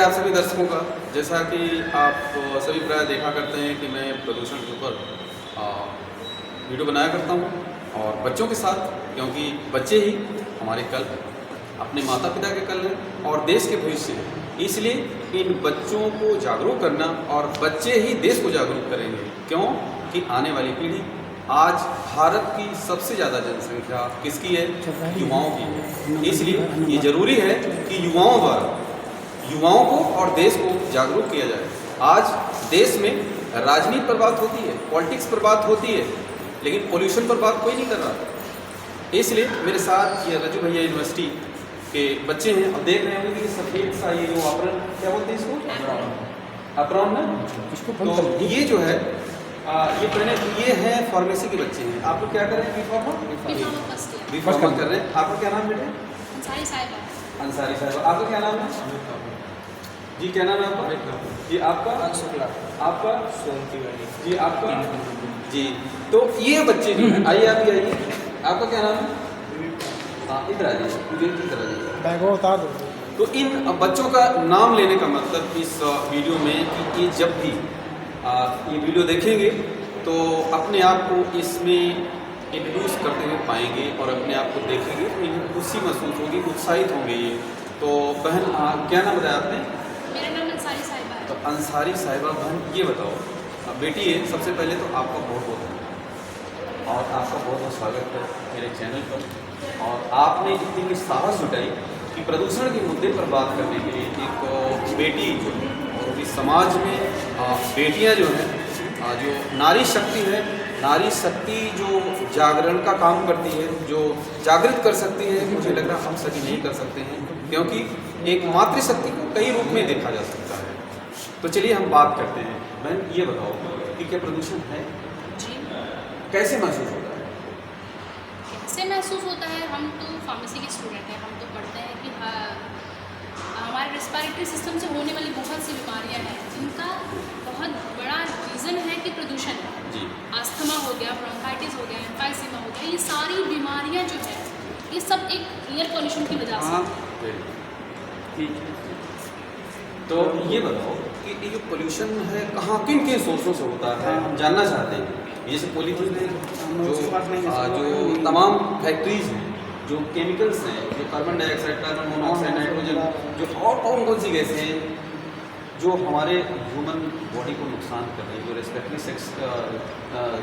है आप सभी दर्शकों का। जैसा कि आप सभी प्राय देखा करते हैं कि मैं प्रदूषण के ऊपर वीडियो बनाया करता हूँ और बच्चों के साथ, क्योंकि बच्चे ही हमारे कल हैं, अपने माता पिता के कल हैं और देश के भविष्य हैं। इसलिए इन बच्चों को जागरूक करना, और बच्चे ही देश को जागरूक करेंगे। क्यों कि आने वाली पीढ़ी, आज भारत की सबसे ज़्यादा जनसंख्या किसकी है? युवाओं की है। इसलिए ये ज़रूरी है कि युवाओं द्वारा युवाओं को और देश को जागरूक किया जाए। आज देश में राजनीति पर बात होती है, पॉलिटिक्स पर बात होती है, लेकिन पोल्यूशन पर बात कोई नहीं कर रहा। इसलिए मेरे साथ ये रजू भैया यूनिवर्सिटी के बच्चे हैं और देख रहे होंगे कि सफ़ेद सा ये जो आवरण, क्या बोलते हैं इसको? अप्रॉन ना? तो ये जो है ये पहले ये है फार्मेसी के बच्चे हैं। आप लोग क्या कर रहे हैं? बी फार्मा कर रहे हैं। आपका क्या नाम बेटे? अंसारी साहिबा। आपका क्या नाम है जी? क्या नाम है आपका? जी आपका? आपका? जी आपका? जी। तो ये बच्चे जो हैं, आइए आप भी आइए। आपका क्या नाम है? हाँ इधर आ जाइए, इधर आ जाइए। तो इन बच्चों का नाम लेने का मतलब इस वीडियो में कि ये जब भी ये वीडियो देखेंगे तो अपने आप को इसमें इंट्रोड्यूस करते हुए पाएंगे और अपने आप को देखेंगे तो इन्हें खुशी महसूस होगी, उत्साहित होंगे ये। तो बहन क्या नाम बताया आपने? मेरा नाम अंसारी साहिबा है। तो अंसारी साहिबा बहन, ये बताओ बेटी है, सबसे पहले तो आपका बहुत बहुत धन्यवाद और आपका बहुत बहुत स्वागत है मेरे चैनल पर। और आपने इतनी साहस जुटाई कि प्रदूषण के मुद्दे पर बात करने के लिए एक बेटी जो है, और इस समाज में बेटियां जो हैं, जो नारी शक्ति है, नारी शक्ति जो जागरण का काम करती है, जो जागृत कर सकती है, मुझे लग रहा हम सभी नहीं कर सकते हैं, क्योंकि एक मातृशक्ति को कई रूप में देखा जा सकता है। तो चलिए हम बात करते हैं। बहन ये बताओ कि क्या प्रदूषण है? जी। कैसे महसूस होता है? कैसे महसूस होता है? हम तो फार्मेसी के स्टूडेंट हैं, हम तो पढ़ते हैं कि हमारे रेस्पिरेटरी सिस्टम से होने वाली बहुत सी बीमारियां हैं जिनका बहुत बड़ा रीज़न है कि प्रदूषण है। जी। अस्थमा हो गया, ब्रोंकाइटिस हो गया, एम्फाइसीमा हो गया, ये सारी बीमारियां जो है ये सब एक एयर पॉल्यूशन की वजह से। ठीक है। तो ये बताओ कि ये जो पोल्यूशन है कहाँ किन किन सोर्सों से होता है, हम जानना चाहते हैं। जैसे पॉलीथीन है, जो तमाम फैक्ट्रीज हैं, जो केमिकल्स हैं, जो carbon dioxide, carbon monoxide, nitrogen, जो और कौन सी गैसें हैं जो हमारे ह्यूमन बॉडी को नुकसान कर रही है, जो रेस्पिरेटरी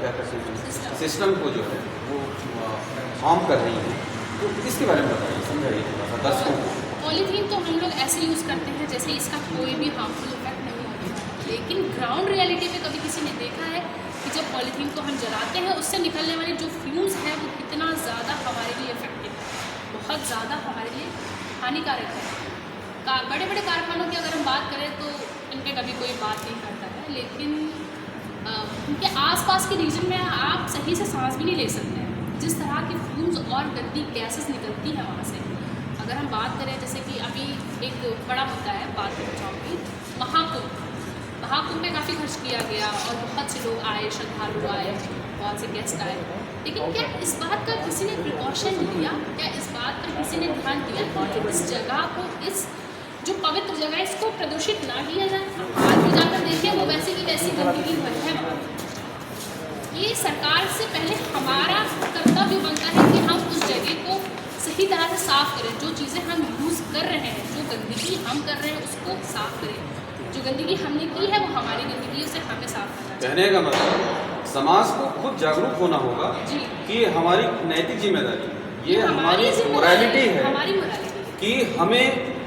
क्या कहते हैं सिस्टम को जो है वो हार्म कर रही है। तो इसके बारे में बताइए, समझाइए थोड़ा सा दर्शकों को। पॉलीथीन तो हम लोग ऐसे यूज़ करते हैं जैसे इसका कोई भी हार्मफुल इफेक्ट नहीं होता, लेकिन ग्राउंड रियलिटी में कभी किसी ने देखा है कि जब पॉलीथीन को हम जलाते हैं उससे निकलने वाले जो फ्यूम्स है वो कितना ज़्यादा हमारे लिए इफेक्टिव है, बहुत ज़्यादा हमारे लिए हानिकारक है। बड़े बड़े कारखानों की अगर हम बात करें तो इन पर कभी कोई बात नहीं करता है, लेकिन उनके आसपास के रीजन में आप सही से सांस भी नहीं ले सकते हैं। जिस तरह की फ्यूम्स और गंदी गैसेस निकलती हैं वहाँ से, अगर हम बात करें जैसे कि अभी एक बड़ा मुद्दा है, बात करना चाहूँगी महाकुंभ में काफ़ी खर्च किया गया और बहुत से लोग आए, श्रद्धालु आए, बहुत से गेस्ट आए, लेकिन क्या इस बात का किसी ने प्रिकॉशन लिया? क्या इस बात पर किसी ने ध्यान दिया कि इस जगह को, इस जो पवित्र जगह है इसको प्रदूषित ना किया जाए? आज भी जाकर देखिए वो वैसी की वैसी गंदगी है। ये सरकार से पहले हमारा कर्तव्य बनता है कि हम उस जगह को सही तरह से साफ़ करें। जो चीज़ें हम यूज़ कर रहे हैं, जो गंदगी हम कर रहे हैं उसको साफ़ करें। जो गंदगी हमने की है वो हमारी गंदगी, उसे हमें साफ़ करना चाहिए। कहने का मतलब समाज को खुद जागरूक होना होगा कि हमारी नैतिक जिम्मेदारी, ये हमारी मोरालिटी है, हमारी मोरालिटी कि हमें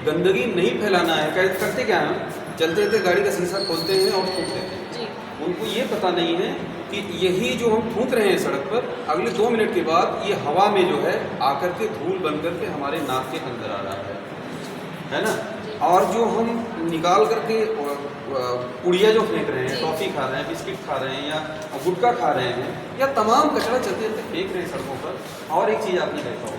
गंदगी नहीं फैलाना है। करते क्या है, चलते चलते गाड़ी का शीशा खोलते हैं और थूक देते हैं। उनको ये पता नहीं है कि यही जो हम थूक रहे हैं सड़क पर, अगले 2 मिनट के बाद ये हवा में जो है आकर के धूल बन कर के हमारे नाक के अंदर आ रहा है ना। और जो हम निकाल करके पुड़िया जो फेंक रहे हैं, टॉफ़ी खा रहे हैं, बिस्किट खा रहे हैं या गुटखा खा रहे हैं, या तमाम कचरा चलते चलते फेंक रहे हैं सड़कों पर। और एक चीज़ आपने देखा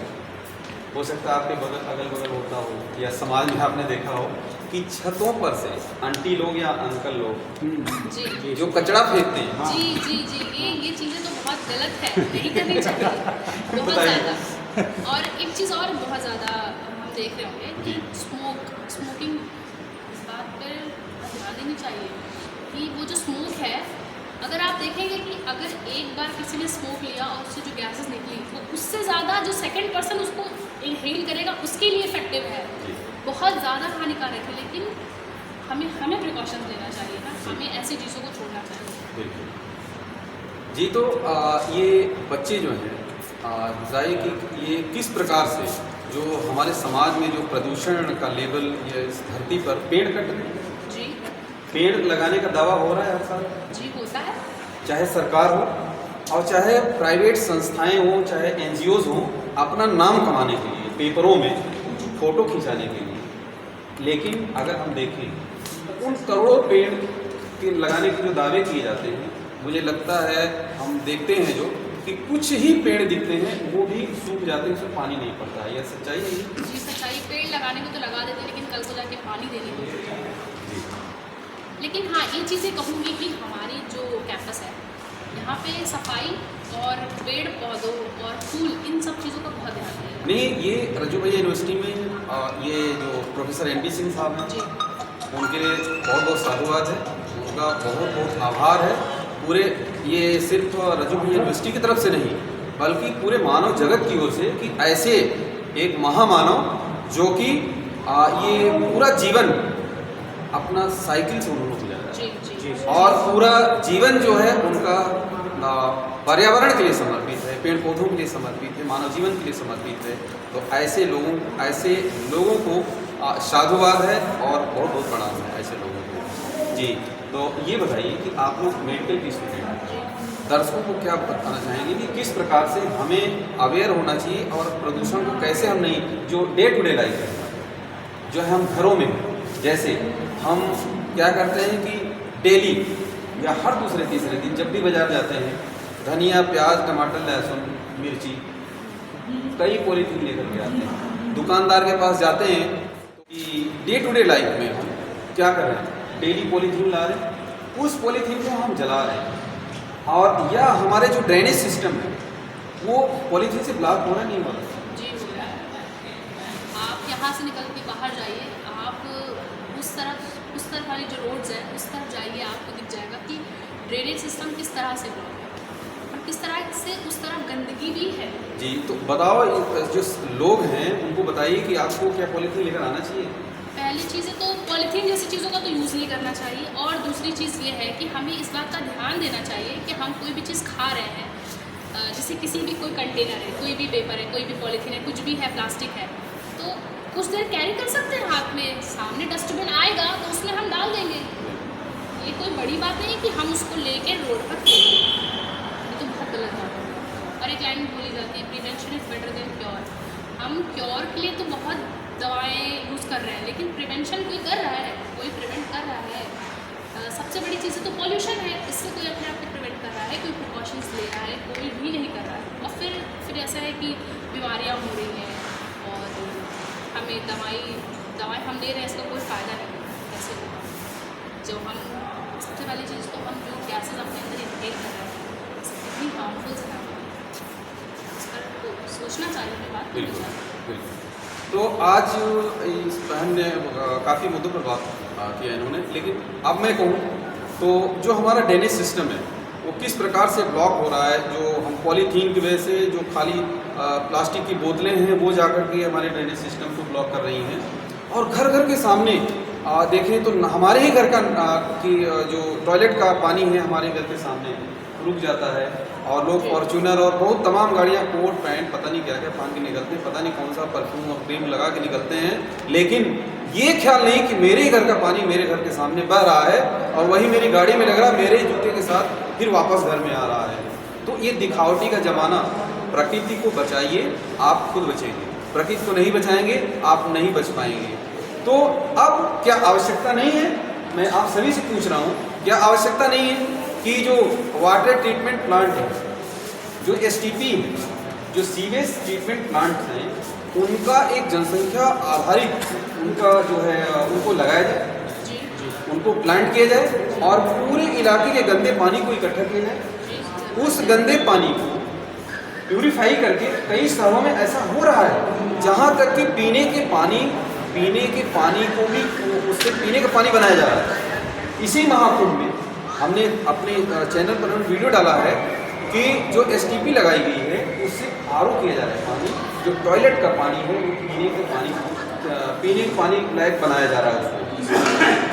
हो सकता है आपके अगल बगल होता हो या समाज में आपने देखा हो कि छतों पर से आंटी लोग या अंकल लोग जो कचरा फेंकते हैं। जी जी जी, ये चीज़ें तो बहुत गलत है, नहीं करनी चाहिए बहुत ज़्यादा। और एक चीज़ और बहुत ज़्यादा हम देख रहे होंगे कि स्मोकिंग, इस बात चाहिए कि वो जो स्मोक है, अगर आप देखेंगे कि अगर एक बार किसी ने स्मोक लिया और उससे जो गैसेस निकली, तो उससे ज़्यादा जो सेकंड पर्सन उसको इनहेल करेगा उसके लिए इफेक्टिव है, बहुत ज़्यादा हानिकारक है। लेकिन हमें प्रिकॉशन लेना चाहिए ना, हमें ऐसी चीज़ों को छोड़ना चाहिए। बिल्कुल जी। तो ये बच्चे जो हैं बताइए कि ये किस प्रकार से जो हमारे समाज में जो प्रदूषण का लेवल ये इस धरती पर पेड़ कट रहे हैं, जी पेड़ लगाने का दावा हो रहा है हर साल, जी होता है। चाहे सरकार हो और चाहे प्राइवेट संस्थाएं हों, चाहे एनजीओज हों, अपना नाम कमाने के लिए पेपरों में फोटो खिंचाने के लिए। लेकिन अगर हम देखें उन करोड़ों पेड़ के लगाने के जो दावे किए जाते हैं, मुझे लगता है हम देखते हैं जो कि कुछ ही पेड़ दिखते हैं, वो भी सूख जाते हैं, उसमें पानी नहीं पड़ता है। यह सच्चाई है जी सच्चाई, पेड़ लगाने को तो लगा देते हैं लेकिन कल को जाके पानी देने को नहीं होता है। जी। लेकिन हाँ, ये चीज़ें कहूँगी कि हमारी जो कैंपस है यहाँ पे सफाई और पेड़ पौधों और फूल, इन सब चीज़ों का बहुत ध्यान दिया नहीं, ये रज्जू भैया यूनिवर्सिटी में ये जो प्रोफेसर NP सिंह साहब हैं, जी। उनके लिए बहुत बहुत साधुवाद है, उनका बहुत बहुत आभार है। पूरे ये सिर्फ रज्जू भैया यूनिवर्सिटी की तरफ से नहीं, बल्कि पूरे मानव जगत की ओर से कि ऐसे एक महामानव जो कि ये पूरा जीवन अपना साइकिल से उन्होंने गुजारा है। जी जी और पूरा जीवन जो है उनका पर्यावरण के लिए समर्पित है, पेड़ पौधों के लिए समर्पित है, मानव जीवन के लिए समर्पित है। तो ऐसे लोगों को साधुवाद है और बहुत बहुत प्रणाम है ऐसे लोगों को। जी। तो ये बताइए कि आप लोग मेडिकल की स्टूडेंट हैं, दर्शकों को क्या बताना चाहेंगे कि किस प्रकार से हमें अवेयर होना चाहिए और प्रदूषण को कैसे हम नहीं, जो डे टू डे लाइफ है जो है हम घरों में, जैसे हम क्या करते हैं कि डेली या हर दूसरे तीसरे दिन जब भी बाजार जाते हैं, धनिया, प्याज, टमाटर, लहसुन, मिर्ची, कई पॉलीथीन लेकर के आते हैं, दुकानदार के पास जाते हैं कि डे टू डे लाइफ में हम क्या कर रहे हैं, डेली पॉलीथीन ला रहे हैं, उस पॉलीथीन को हम जला रहे हैं, और या हमारे जो ड्रेनेज सिस्टम है वो पॉलीथीन से ब्लॉक हो रहा नहीं हो रहा। जी हो रहा है। आप यहाँ से निकल के बाहर जाइए, आप उस तरफ वाली जो रोड्स है उस तरफ जाइए, आपको दिख जाएगा कि ड्रेनेज सिस्टम किस तरह से ब्लॉक है और किस तरह से उस तरफ गंदगी भी है। जी। तो बताओ जो लोग हैं उनको बताइए कि आपको क्या पॉलीथीन लेकर आना चाहिए। पहली चीज़ है तो पॉलीथीन जैसी चीज़ों का तो यूज़ नहीं करना चाहिए, और दूसरी चीज़ ये है कि हमें इस बात का ध्यान देना चाहिए कि हम कोई भी चीज़ खा रहे हैं, जैसे किसी भी कोई कंटेनर है, कोई भी पेपर है, कोई भी पॉलीथीन है, कुछ भी है, प्लास्टिक है, तो कुछ देर कैरी कर सकते हैं हाथ में, सामने डस्टबिन आएगा तो उसमें हम डाल देंगे। ये कोई बड़ी बात नहीं कि हम उसको लेके रोड पर फेंक दें, ये तो बहुत गलत बात है। और एक लाइन बोली जाती है, prevention is better than cure. हम क्योर के लिए तो बहुत दवाएं यूज़ कर रहे हैं, लेकिन प्रिवेंशन कोई कर रहा है, कोई प्रिवेंट कर रहा है। सबसे बड़ी चीज़ तो पॉल्यूशन है, इससे कोई अपने आप को प्रिवेंट कर रहा है, कोई प्रिकॉशंस ले रहा है, कोई भी नहीं कर रहा है। और फिर ऐसा है कि बीमारियाँ हो रही हैं और हमें दवाई हम ले रहे हैं, इसका कोई फ़ायदा नहीं है। कैसे होगा जो हम, सबसे पहली चीज़ तो हम जो गैसेज अपने अंदर इनहेल कर रहे हैं कितनी हार्मफुल है, इस पर तो सोचना चाहिए, बात करनी चाहिए। बिल्कुल। तो आज इस बहन ने काफ़ी मुद्दों पर बात किया इन्होंने, लेकिन अब मैं कहूँ तो जो हमारा ड्रेनेज सिस्टम है वो किस प्रकार से ब्लॉक हो रहा है, जो हम पॉलीथीन की वजह से जो खाली प्लास्टिक की बोतलें हैं वो जाकर के हमारे ड्रेनेज सिस्टम को ब्लॉक कर रही हैं। और घर घर के सामने देखें तो हमारे ही घर का कि जो टॉयलेट का पानी है हमारे घर के सामने रुक जाता है, और लोग फॉर्च्यूनर और बहुत तमाम गाड़ियाँ कोट पैंट पता नहीं क्या क्या पहन के निकलते हैं, पता नहीं कौन सा परफ्यूम और क्रीम लगा के निकलते हैं, लेकिन ये ख्याल नहीं कि मेरे ही घर का पानी मेरे घर के सामने बह रहा है और वही मेरी गाड़ी में लग रहा है, मेरे जूते के साथ फिर वापस घर में आ रहा है। तो ये दिखावटी का ज़माना, प्रकृति को बचाइए, आप खुद बचेंगे, प्रकृति को नहीं बचाएंगे आप नहीं बच पाएंगे। तो अब क्या आवश्यकता नहीं है, मैं आप सभी से पूछ रहा हूँ, क्या आवश्यकता नहीं है कि जो वाटर ट्रीटमेंट प्लांट है, जो STP है, जो सीवेज ट्रीटमेंट प्लांट हैं, उनका एक जनसंख्या आधारित उनका जो है उनको लगाया जाए, उनको प्लांट किया जाए और पूरे इलाके के गंदे पानी को इकट्ठा किया जाए। उस गंदे पानी को प्यूरिफाई करके, कई शहरों में ऐसा हो रहा है जहाँ तक कि पीने के पानी को भी उससे पीने का पानी बनाया जा रहा है। इसी महाकुंभ में हमने अपने चैनल पर हमने वीडियो डाला है कि जो एसटीपी लगाई गई है उससे आरओ किया जा रहा है पानी, जो टॉयलेट का पानी है वो पीने के पानी लायक बनाया जा रहा है उसको,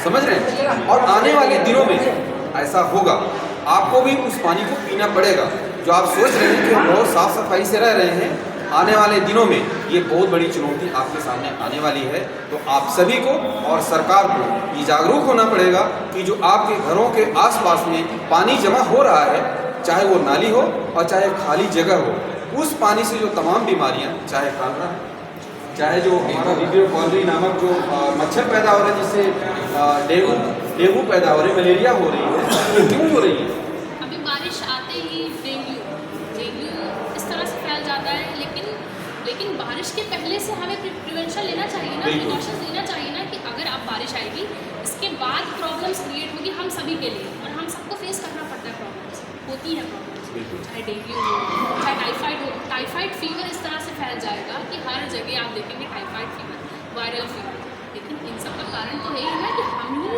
समझ रहे हैं। और आने वाले दिनों में ऐसा होगा, आपको भी उस पानी को पीना पड़ेगा। जो आप सोच रहे हैं कि हम बहुत साफ सफाई से रह रहे हैं, आने वाले दिनों में ये बहुत बड़ी चुनौती आपके सामने आने वाली है। तो आप सभी को और सरकार को ये जागरूक होना पड़ेगा कि जो आपके घरों के आसपास में पानी जमा हो रहा है, चाहे वो नाली हो और चाहे खाली जगह हो, उस पानी से जो तमाम बीमारियां, चाहे कांगड़ा, चाहे जो हमारा वीडियो कॉलरी नामक जो मच्छर पैदा हो रहे हैं, जिससे डेंगू पैदा हो रही है, मलेरिया हो रही है, तो क्यों हो रही है? अभी बारिश आते ही डेंगू इस तरह से फैल जाता है। लेकिन बारिश के पहले से हमें प्रिवेंशन लेना चाहिए ना, प्रिकॉशंस लेना चाहिए ना, कि अगर अब बारिश आएगी इसके बाद प्रॉब्लम्स क्रिएट होगी हम सभी के लिए, और हम सबको फेस करना पड़ता है, प्रॉब्लम्स होती है, प्रॉब्लम्स चाहे डेंगू हो, चाहे टाइफाइड हो। टाइफाइड फीवर इस तरह से फैल जाएगा कि हर जगह आप देखेंगे टाइफाइड फीवर, वायरल फीवर। लेकिन इन सब का कारण तो यही है ना कि हम ही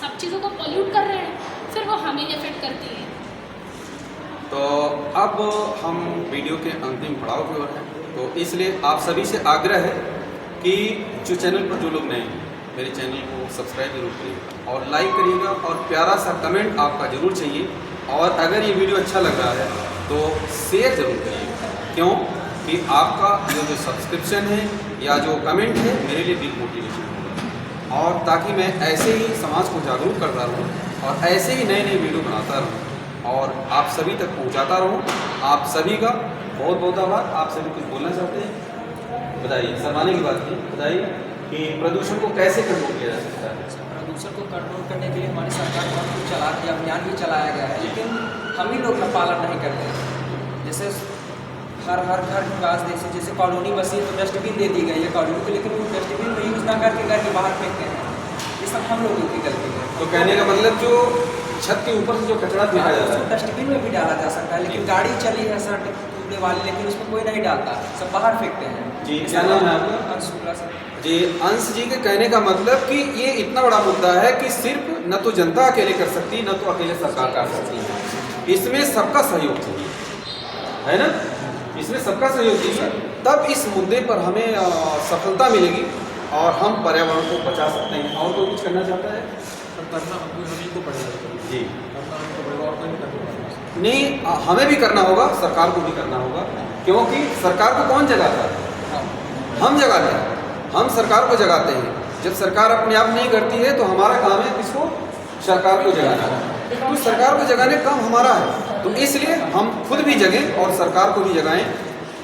सब चीज़ों को पॉल्यूट कर रहे हैं, फिर वो हमें इफेक्ट करती है। तो अब हम वीडियो के अंतिम पड़ाव की ओर हैं, तो इसलिए आप सभी से आग्रह है कि जो चैनल पर जो लोग नए हैं, मेरे चैनल को सब्सक्राइब जरूर करिएगा और लाइक करिएगा, और प्यारा सा कमेंट आपका जरूर चाहिए। और अगर ये वीडियो अच्छा लग रहा है तो शेयर जरूर करिएगा, क्यों कि आपका जो सब्सक्रिप्शन है या जो कमेंट है मेरे लिए बिग मोटिवेशन होगा, और ताकि मैं ऐसे ही समाज को जागरूक करता रहूँ और ऐसे ही नए नए वीडियो बनाता रहूँ और आप सभी तक पहुँचाता रहूँ। आप सभी का बहुत बहुत आभार। आप सभी कुछ बोलना चाहते हैं? बताइए, शर्माने की बात नहीं, बताइए कि प्रदूषण को कैसे कंट्रोल किया जा सकता है? प्रदूषण को कंट्रोल करने के लिए हमारी सरकार बहुत कुछ चला रही है, अभियान भी चलाया गया है, लेकिन हम ही लोग का पालन नहीं करते हैं। जैसे हर घर के पास जैसे कॉलोनी बसी है तो डस्टबिन दे दी गई है कॉलोनी को, लेकिन वो डस्टबिन में यूज़ ना करके घर के बाहर फेंकते हैं। ये सब हम लोगों की गलती है। तो कहने का मतलब जो छत के ऊपर से जो कचरा फेंका जाता है डस्टबिन में भी डाला जा सकता है, लेकिन गाड़ी चली है सर कूड़े वाली, लेकिन उसमें कोई नहीं डालता, सब बाहर फेंकते हैं। जी, क्या नाम है आपका? अंशुला सर। जी, अंश जी के कहने का मतलब कि ये इतना बड़ा मुद्दा है कि सिर्फ न तो जनता अकेले कर सकती, न तो अकेले सरकार कर सकती है। इसमें सबका सहयोग चाहिए, है ना? इसमें सबका सहयोग चाहिए, तब इस मुद्दे पर हमें सफलता मिलेगी और हम पर्यावरण को बचा सकते हैं। और कोई कुछ करना चाहता है? जी, नहीं, हमें भी करना होगा, सरकार को भी करना होगा, क्योंकि सरकार को कौन जगाता है? हम जगाते हैं, हम सरकार को जगाते हैं। जब सरकार अपने आप नहीं करती है तो हमारा काम है किसको? सरकार को जगाना। तो सरकार को जगाने का काम हमारा है, तो इसलिए हम खुद भी जगें और सरकार को भी जगाएं।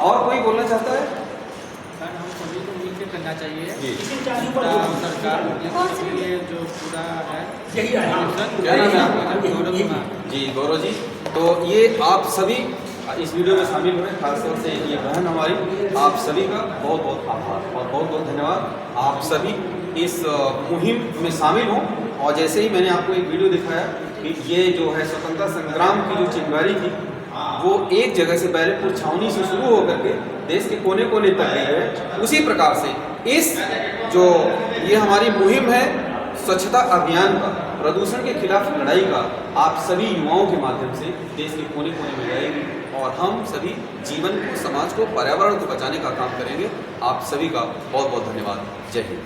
और कोई बोलना चाहता है? हम सभी को मिलकर करना चाहिए। जी, सरकार के लिए जो पूरा है, क्या नाम है आपका? जी, गौरव जी। तो ये आप सभी इस वीडियो में शामिल हुए, खासतौर से ये बहन हमारी, आप सभी का बहुत बहुत आभार और बहुत बहुत धन्यवाद। आप सभी इस मुहिम में शामिल हों। और जैसे ही मैंने आपको एक वीडियो दिखाया कि ये जो है स्वतंत्रता संग्राम की जो चिंगारी थी, वो एक जगह से बैरकपुर छावनी से शुरू होकर के देश के कोने कोने तक गई है, उसी प्रकार से इस जो ये हमारी मुहिम है स्वच्छता अभियान का, प्रदूषण के खिलाफ लड़ाई का, आप सभी युवाओं के माध्यम से देश के कोने कोने में जाएगी और हम सभी जीवन को, समाज को, पर्यावरण को बचाने का काम करेंगे। आप सभी का बहुत बहुत धन्यवाद। जय हिंद।